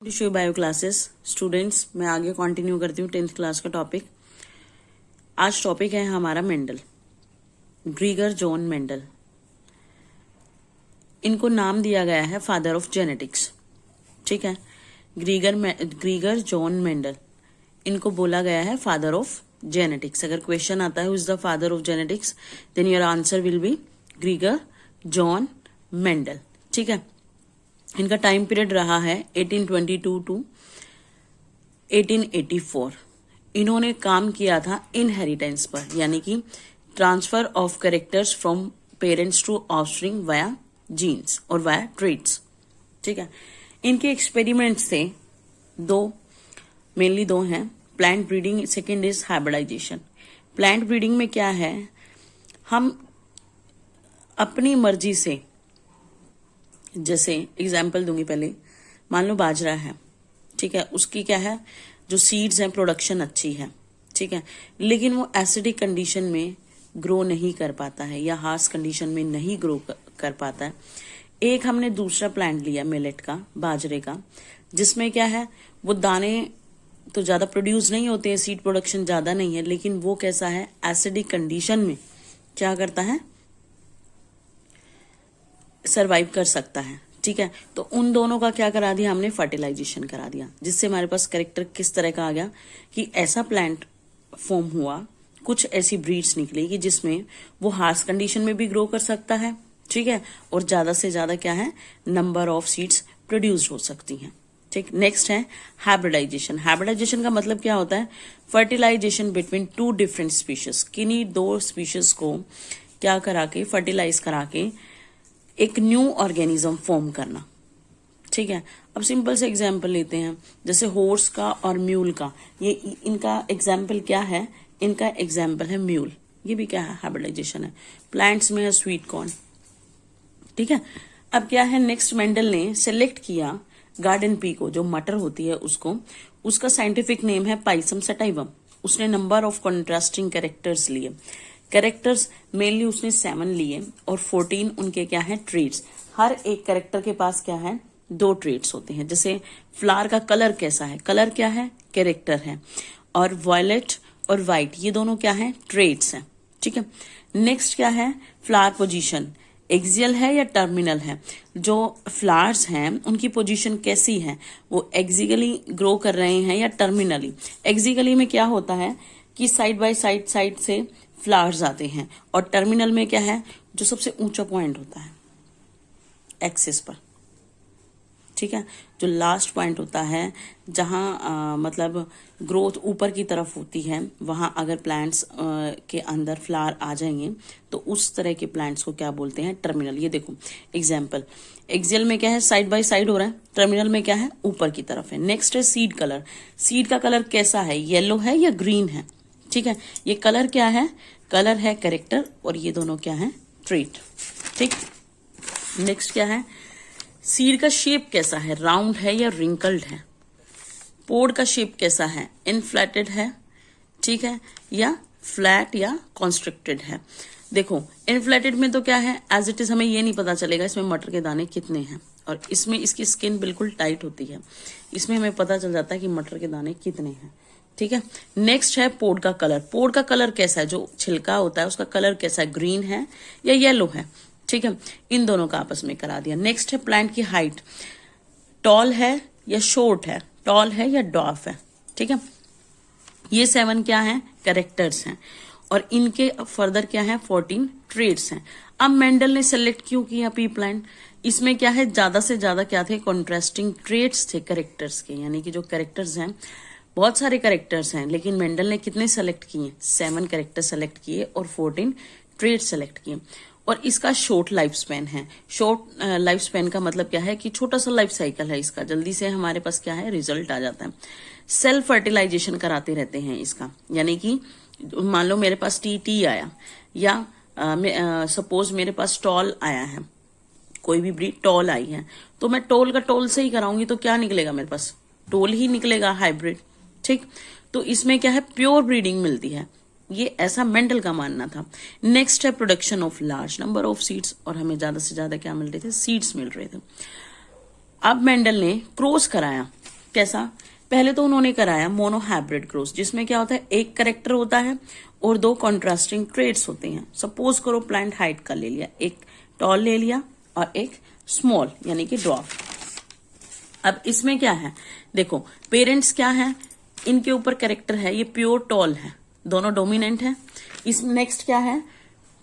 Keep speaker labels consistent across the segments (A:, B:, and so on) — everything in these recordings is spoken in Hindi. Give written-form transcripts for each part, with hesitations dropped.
A: टिश्यू बायो क्लासेस स्टूडेंट्स, मैं आगे कंटिन्यू करती हूँ 10th क्लास का टॉपिक। आज टॉपिक है हमारा मेंडल, ग्रीगर जॉन मेंडल। इनको नाम दिया गया है फादर ऑफ जेनेटिक्स। ठीक है, ग्रीगर जॉन मेंडल, इनको बोला गया है फादर ऑफ जेनेटिक्स। अगर क्वेश्चन आता है who is the father of genetics, then your answer will be Gregor John Mendel. ठीक है, इनका टाइम पीरियड रहा है 1822 टू 1884। इन्होंने काम किया था इनहेरिटेंस पर, यानी कि transfer of characters from parents to offspring via genes और वाया ट्रेट्स। ठीक है, इनके एक्सपेरिमेंट्स थे मेनली दो हैं, plant breeding, second is hybridisation. Plant breeding में क्या है, हम अपनी मर्जी से, जैसे एग्जाम्पल दूंगी पहले, मान लो बाजरा है, ठीक है, उसकी क्या है, जो सीड्स हैं प्रोडक्शन अच्छी है, ठीक है, लेकिन वो एसिडिक कंडीशन में ग्रो नहीं कर पाता है या हार्श कंडीशन में नहीं ग्रो कर पाता है। एक हमने दूसरा प्लांट लिया मिलेट का, बाजरे का, जिसमें क्या है, वो दाने तो ज्यादा प्रोड्यूस नहीं होते हैं, सीड प्रोडक्शन ज्यादा नहीं है, लेकिन वो कैसा है, एसिडिक कंडीशन में क्या करता है, सरवाइव कर सकता है। ठीक है, तो उन दोनों का क्या करा दिया हमने, फर्टिलाइजेशन करा दिया, जिससे हमारे पास कैरेक्टर किस तरह का आ गया कि ऐसा प्लांट फॉर्म हुआ, कुछ ऐसी ब्रीड्स निकली कि जिसमें वो हार्श कंडीशन में भी ग्रो कर सकता है, ठीक है, और ज्यादा से ज्यादा क्या है, नंबर ऑफ सीड्स प्रोड्यूस हो सकती हैं। ठीक, नेक्स्ट है हाइब्रिडाइजेशन। हाइब्रिडाइजेशन का मतलब क्या होता है, fertilisation between two different species. किन्हीं दो स्पीशीज को क्या करा के, फर्टिलाइज करा के एक न्यू ऑर्गेनिज्म फॉर्म करना। ठीक है, अब सिंपल से एग्जाम्पल लेते हैं, जैसे हॉर्स का और म्यूल का। ये इनका एग्जाम्पल क्या है, इनका एग्जाम्पल है म्यूल। ये भी क्या है, हाइब्रिडाइजेशन है। प्लांट्स में है स्वीट कॉर्न। ठीक है, अब क्या है, नेक्स्ट मेंडल ने सेलेक्ट किया गार्डन पी को, जो मटर होती है उसको, उसका साइंटिफिक नेम है पाइसम सटाइवम। उसने नंबर ऑफ कॉन्ट्रास्टिंग कैरेक्टर्स लिए। कैरेक्टर्स मेनली उसने 7 लिए और 14 उनके क्या है, ट्रेट्स। हर एक कैरेक्टर के पास क्या है, 2 ट्रेट्स होते हैं। जैसे फ्लावर का कलर कैसा है, कलर क्या है, कैरेक्टर है, और वायलेट और व्हाइट ये दोनों क्या है, ट्रेट्स हैं। ठीक है, नेक्स्ट क्या है, फ्लावर पोजीशन एक्सियल है या टर्मिनल है। जो फ्लावर्स हैं उनकी पोजीशन कैसी है, वो एक्सियली ग्रो कर रहे हैं या टर्मिनली। एक्सियली में क्या होता है कि साइड बाय साइड से फ्लावर्स आते हैं, और टर्मिनल में क्या है, जो सबसे ऊंचा पॉइंट होता है एक्सिस पर। ठीक है, जो लास्ट पॉइंट होता है जहां मतलब ग्रोथ ऊपर की तरफ होती है, वहां अगर प्लांट्स के अंदर फ्लावर आ जाएंगे तो उस तरह के प्लांट्स को क्या बोलते हैं, टर्मिनल। ये देखो एग्जाम्पल, एक्सियल में क्या है, साइड बाय साइड हो रहा है, टर्मिनल में क्या है, ऊपर की तरफ है। नेक्स्ट है सीड कलर। सीड का कलर कैसा है, येलो है या ग्रीन है। ठीक है, ये कलर क्या है, कलर है कैरेक्टर, और ये दोनों क्या है, ट्रेट। ठीक, नेक्स्ट क्या है, सीड का शेप कैसा है, राउंड है या रिंकल्ड है। पोड का शेप कैसा है, इनफ्लेटेड है, ठीक है, या फ्लैट या कॉन्स्ट्रिक्टेड है। देखो इनफ्लेटेड में तो क्या है, एज इट इज हमें ये नहीं पता चलेगा इसमें मटर के दाने कितने हैं, और इसमें इसकी स्किन बिल्कुल टाइट होती है, इसमें हमें पता चल जाता है कि मटर के दाने कितने हैं। ठीक है, नेक्स्ट है पोड का कलर। पोड का कलर कैसा है, जो छिलका होता है उसका कलर कैसा है, ग्रीन है या येलो है। ठीक है, इन दोनों का आपस में करा दिया। नेक्स्ट है प्लांट की हाइट, टॉल है या शॉर्ट है, टॉल है या डॉर्फ है। ठीक है, ये 7 क्या है, कैरेक्टर्स हैं, और इनके फर्दर क्या है, 14 ट्रेट्स हैं। अब मेंडल ने सेलेक्ट क्यों किया पी प्लांट, इसमें क्या है, ज्यादा से ज्यादा क्या थे, कॉन्ट्रास्टिंग ट्रेट्स थे कैरेक्टर्स के, यानी कि जो कैरेक्टर्स हैं, बहुत सारे कैरेक्टर्स हैं, लेकिन मेंडल ने कितने सेलेक्ट किए, 7 कैरेक्टर सेलेक्ट किए और 14 ट्रेट सेलेक्ट किए। और इसका शॉर्ट लाइफ स्पैन है। शॉर्ट लाइफ स्पैन का मतलब क्या है कि छोटा सा लाइफ साइकिल है इसका, जल्दी से हमारे पास क्या है, रिजल्ट आ जाता है। सेल्फ फर्टिलाइजेशन कराते रहते हैं इसका, यानी कि मान लो मेरे पास टी आया, या सपोज मेरे पास टॉल आया है, कोई भी ब्रीड टॉल आई है, तो मैं टॉल का टॉल से ही कराऊंगी तो क्या निकलेगा, मेरे पास टॉल ही निकलेगा, हाइब्रिड। ठीक, तो इसमें क्या है, प्योर ब्रीडिंग मिलती है, ये ऐसा मेंडल का मानना था। नेक्स्ट है production of large number of seeds, और हमें ज्यादा से ज्यादा क्या मिल रहे थे, सीड्स मिल रहे थे। अब मेंडल ने क्रॉस कराया कैसा? पहले तो उन्होंने कराया मोनोहाइब्रिड क्रॉस, जिसमें क्या होता है, एक करेक्टर होता है और दो कॉन्ट्रास्टिंग ट्रेट्स होते हैं। सपोज करो प्लांट हाइट का ले लिया, एक टॉल ले लिया और एक स्मॉल यानी कि ड्वार्फ। अब इसमें क्या है, देखो पेरेंट्स क्या है, इनके ऊपर कैरेक्टर है, ये प्योर टॉल है, दोनों डोमिनेंट है। इस नेक्स्ट क्या है,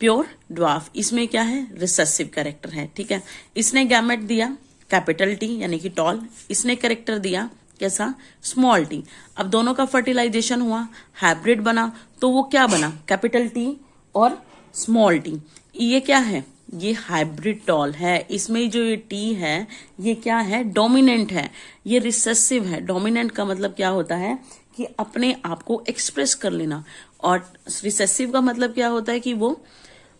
A: प्योर ड्वार्फ, इसमें क्या है, रिसेसिव कैरेक्टर है, ठीक है। इसने गैमेट दिया कैपिटल टी यानी कि टॉल, इसने कैरेक्टर दिया कैसा, स्मॉल टी। अब दोनों का फर्टिलाइजेशन हुआ, हाइब्रिड बना, तो वो क्या बना, कैपिटल टी और स्मॉल टी। ये क्या है, ये हाइब्रिड टॉल है। इसमें जो ये टी है ये क्या है, डोमिनेंट है, ये रिसेसिव है। डोमिनेंट का मतलब क्या होता है कि अपने आप को एक्सप्रेस कर लेना, और रिसेसिव का मतलब क्या होता है कि वो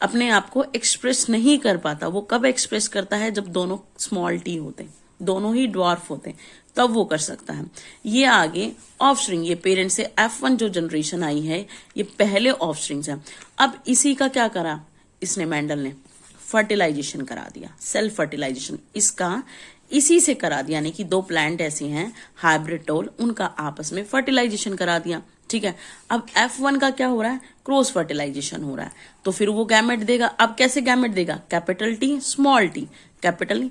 A: अपने आप को एक्सप्रेस नहीं कर पाता। वो कब एक्सप्रेस करता है, जब दोनों स्मॉल टी होते हैं, दोनों ही ड्वार्फ होते हैं, तब वो कर सकता है। ये आगे ऑफस्प्रिंग, ये पेरेंट से F1 जो जनरेशन आई है ये पहले ऑफस्प्रिंग्स है। अब इसी का क्या करा इसने, मेंडल ने फर्टिलाइजेशन करा दिया, सेल्फ फर्टिलाइजेशन इसका इसी से करा दिया, यानी कि दो प्लांट ऐसे हैं हाइब्रिड टॉल, उनका आपस में फर्टिलाइजेशन करा दिया, ठीक है। अब F1 का क्या हो रहा है, क्रॉस फर्टिलाइजेशन हो रहा है, तो फिर वो गैमेट देगा। अब कैसे गैमेट देगा, capital T small T, capital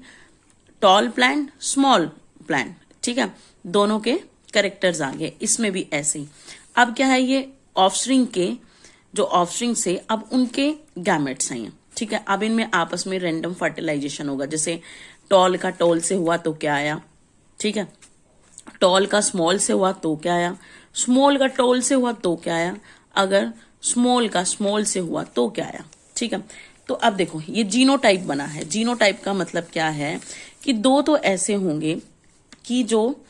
A: tall plant small plant, ठीक है। दोनों के कैरेक्टर्स आ गए, इसमें भी ऐसे ही। अब क्या है, ये ऑफस्प्रिंग के जो ऑफस्प्रिंग से अब उनके गैमेट्स आए हैं, ठीक है। अब इनमें आपस में रैंडम फर्टिलाइजेशन होगा, जैसे टॉल का टॉल से हुआ तो क्या आया, ठीक है। टॉल का स्मॉल से हुआ तो क्या आया, स्मॉल का टॉल से हुआ तो क्या आया, अगर स्मॉल का स्मॉल से हुआ तो क्या आया, ठीक है। तो अब देखो ये जीनोटाइप बना है। जीनोटाइप का मतलब क्या है कि दो तो ऐसे होंगे कि जो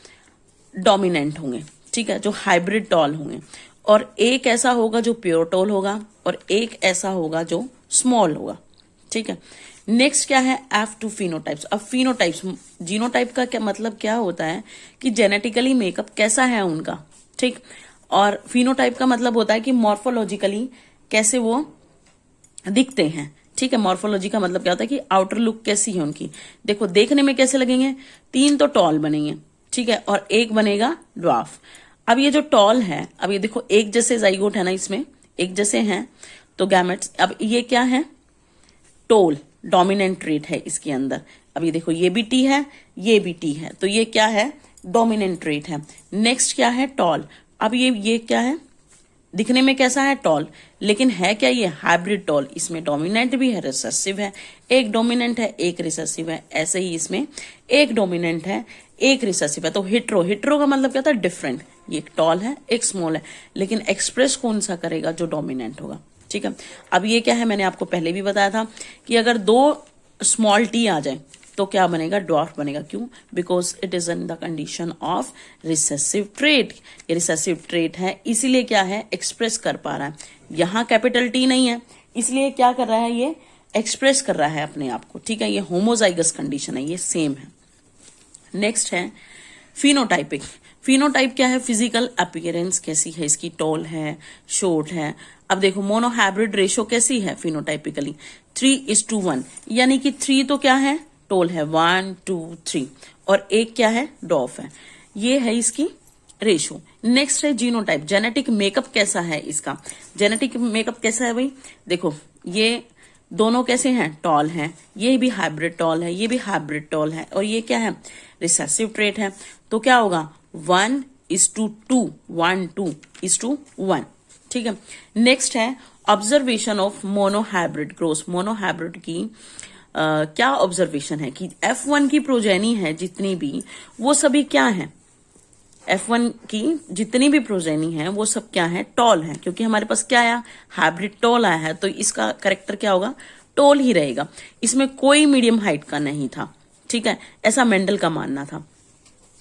A: डोमिनेंट होंगे, ठीक है, जो हाइब्रिड टॉल होंगे, और एक ऐसा होगा जो प्योर टॉल होगा, और एक ऐसा होगा जो स्मॉल होगा, ठीक है। नेक्स्ट क्या है, F2 फिनोटाइप्स। अब फिनोटाइप्स, जीनोटाइप का क्या मतलब क्या होता है कि जेनेटिकली मेकअप कैसा है उनका, ठीक। और फिनोटाइप का मतलब होता है कि मॉर्फोलॉजिकली कैसे वो दिखते हैं, ठीक है। मॉर्फोलॉजी का मतलब क्या होता है कि आउटर लुक कैसी है उनकी, देखो देखने में कैसे लगेंगे, तीन तो टॉल बनेंगे, ठीक है, और एक बनेगा ड्वार्फ। अब ये जो टॉल है, अब ये देखो एक जैसे जाइगोट है ना, इसमें एक जैसे हैं तो गैमेट्स। अब ये क्या है, टॉल डोमिनेंट ट्रेट है इसके अंदर। अब ये देखो ये भी टी है, ये भी टी है, तो ये क्या है, डोमिनेंट ट्रेट है। नेक्स्ट क्या है, टॉल। अब ये क्या है, दिखने में कैसा है, टॉल, लेकिन है क्या, ये हाइब्रिड टॉल। इसमें डोमिनेंट भी है, रिसेसिव है, एक डोमिनेंट है एक रिसेसिव है। ऐसे ही इसमें एक डोमिनेंट है एक रिसेसिव है। तो हिट्रो, हिट्रो का मतलब क्या होता है, डिफरेंट। ये एक टॉल है एक स्मॉल है, लेकिन एक्सप्रेस कौन सा करेगा, जो डोमिनेंट होगा, ठीक है। अब ये क्या है, मैंने आपको पहले भी बताया था कि अगर दो स्मॉल टी आ जाए तो क्या बनेगा, ड्वार्फ बनेगा। क्यों, because it is in the condition of recessive trait. ये रिसेसिव ट्रेट है, इसीलिए क्या है, एक्सप्रेस कर पा रहा है। यहाँ कैपिटल टी नहीं है, इसलिए क्या कर रहा है, ये एक्सप्रेस कर रहा है अपने आप को, ठीक है। ये होमोजाइगस कंडीशन है, ये सेम है। नेक्स्ट है फिनोटाइपिक। फिनोटाइप क्या है, फिजिकल अपीयरेंस कैसी है इसकी, टॉल है शॉर्ट है। अब देखो मोनोहाइब्रिड रेशो कैसी है फिनोटाइपिकली, 3:1, यानी कि 3 तो क्या है, टॉल है, 1 2 3, और एक क्या है, ड्वार्फ है। ये है इसकी रेशो। नेक्स्ट है जीनोटाइप। जेनेटिक मेकअप कैसा है इसका, जेनेटिक मेकअप कैसा है भाई, देखो ये दोनों कैसे हैं, टॉल हैं, ये भी हाइब्रिड टॉल है, ये भी हाइब्रिड टॉल है, और ये क्या है, रिसेसिव ट्रेट है। तो क्या होगा, 1:2, 1:2:1, ठीक है। नेक्स्ट है observation of monohybrid cross. Monohybrid की क्या ऑब्जर्वेशन है कि F1 की प्रोजेनी है जितनी भी, वो सभी क्या है, F1 की जितनी भी प्रोजेनी है वो सब क्या है, टॉल है। क्योंकि हमारे पास क्या आया, हाइब्रिड टॉल आया है, तो इसका करेक्टर क्या होगा, टॉल ही रहेगा। इसमें कोई मीडियम हाइट का नहीं था, ठीक है, ऐसा मेंडल का मानना था।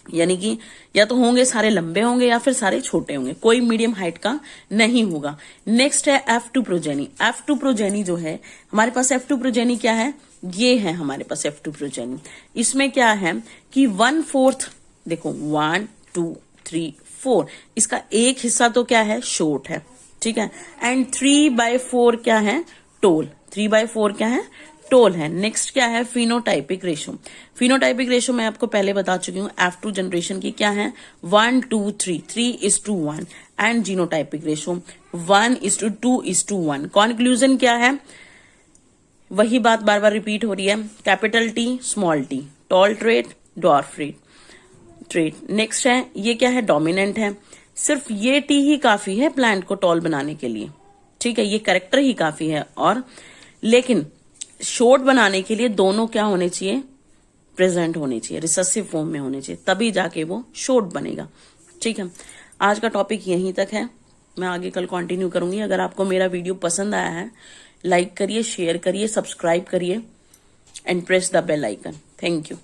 A: यानी कि या तो होंगे सारे लंबे होंगे या फिर सारे छोटे होंगे, कोई मीडियम हाइट का नहीं होगा। नेक्स्ट है F2 प्रोजेनी। F2 प्रोजेनी जो है हमारे पास, F2 प्रोजेनी क्या है, ये है हमारे पास F2 प्रोजेनी। इसमें क्या है कि 1/4, देखो 1 2 3 4, इसका एक हिस्सा तो क्या है, शॉर्ट है, ठीक है, एंड 3/4 क्या है, टॉल। 3/4 क्या है, टोल है। नेक्स्ट क्या है, फिनोटाइपिक रेशो। फिनोटाइपिक रेशो मैं आपको पहले बता चुकी हूँ, F2 जनरेशन की क्या है, 1 2 3, 3:1 एंड जीनोटाइपिक रेशो 1:2:1। कॉन्क्लूजन क्या है, वही बात बार बार रिपीट हो रही है, capital T small T, tall trait dwarf trait. Next है, ये क्या है, डोमिनेंट है। सिर्फ ये टी ही काफी है प्लांट को टॉल बनाने के लिए, ठीक है, ये कैरेक्टर ही काफी है। और लेकिन शॉर्ट बनाने के लिए दोनों क्या होने चाहिए, प्रेजेंट होने चाहिए, रिसेसिव फॉर्म में होने चाहिए, तभी जाके वो शॉर्ट बनेगा। ठीक है, आज का टॉपिक यहीं तक है, मैं आगे कल कंटिन्यू करूंगी। अगर आपको मेरा वीडियो पसंद आया है, लाइक करिए, शेयर करिए, सब्सक्राइब करिए and press the bell icon. Thank you.